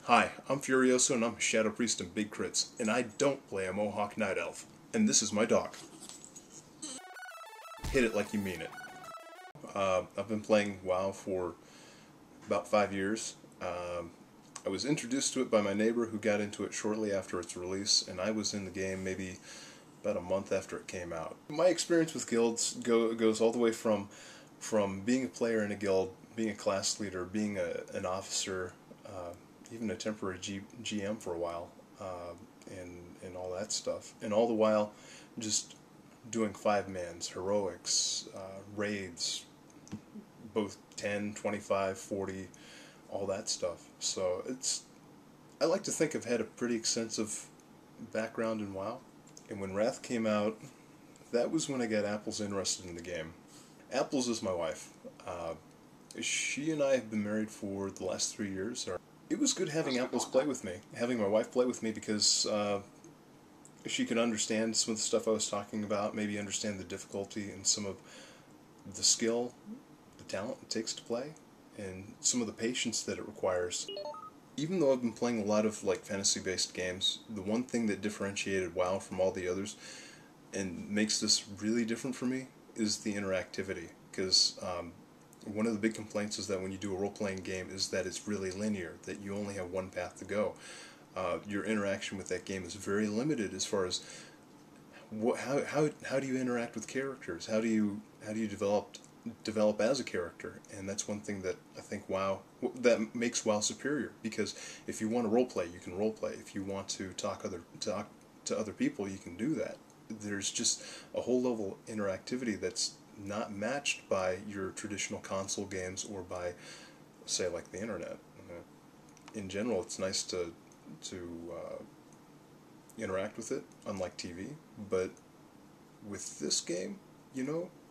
Hi, I'm Furioso and I'm a Shadow Priest in Big Crits, and I don't play a Mohawk Night Elf. And this is my dog. Hit it like you mean it. I've been playing WoW for about 5 years. I was introduced to it by my neighbor who got into it shortly after its release, and I was in the game maybe about a month after it came out. My experience with guilds goes all the way from being a player in a guild, being a class leader, being an officer, even a temporary GM for a while, and all that stuff. And all the while, just doing 5-mans, heroics, raids, both 10, 25, 40, all that stuff. So I like to think I've had a pretty extensive background in WoW. And when Wrath came out, that was when I got Apples interested in the game. Apples is my wife. She and I have been married for the last 3 years. It was good having Apples play with me, having my wife play with me, because she could understand some of the stuff I was talking about, maybe understand the difficulty and some of the skill, the talent it takes to play, and some of the patience that it requires. Even though I've been playing a lot of fantasy-based games, the one thing that differentiated WoW from all the others and makes this really different for me is the interactivity. Because one of the big complaints is that when you do a role-playing game is that it's really linear, that you only have one path to go. Your interaction with that game is very limited as far as how do you interact with characters? How do you develop as a character? And that's one thing that I think that makes WoW superior, because if you want to roleplay, you can roleplay. If you want to talk to other people, you can do that. There's just a whole level of interactivity that's not matched by your traditional console games or by, say, like the internet. In general, it's nice to interact with it, unlike TV, but with this game,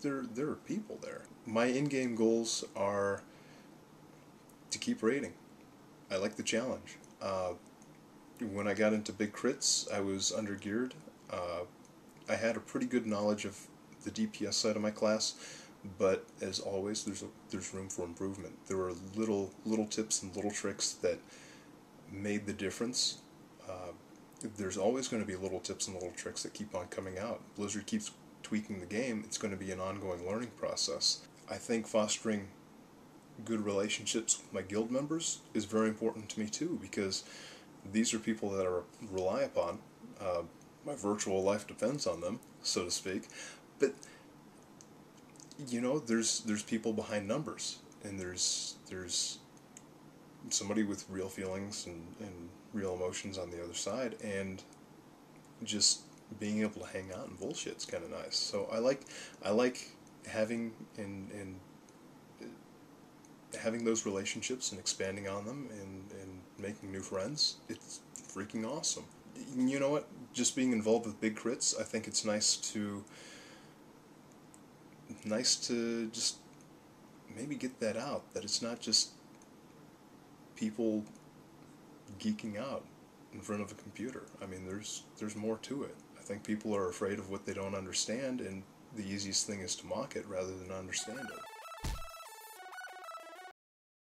there are people there. My in-game goals are to keep raiding. I like the challenge. When I got into Big Crits, I was undergeared. I had a pretty good knowledge of the DPS side of my class, but as always, there's room for improvement. There were little tips and little tricks that made the difference. There's always going to be little tips and little tricks that keep on coming out. Blizzard keeps tweaking the game. It's going to be an ongoing learning process. I think fostering good relationships with my guild members is very important to me too, because these are people that I rely upon. My virtual life depends on them, so to speak. But there's people behind numbers, and there's somebody with real feelings and real emotions on the other side, and just being able to hang out and bullshit's kind of nice. So I like having having those relationships and expanding on them and making new friends. It's freaking awesome. You know what? Just being involved with Big Crits, I think it's nice to just maybe get that out, that it's not just people geeking out in front of a computer. I mean, there's more to it. I think people are afraid of what they don't understand, and the easiest thing is to mock it rather than understand it.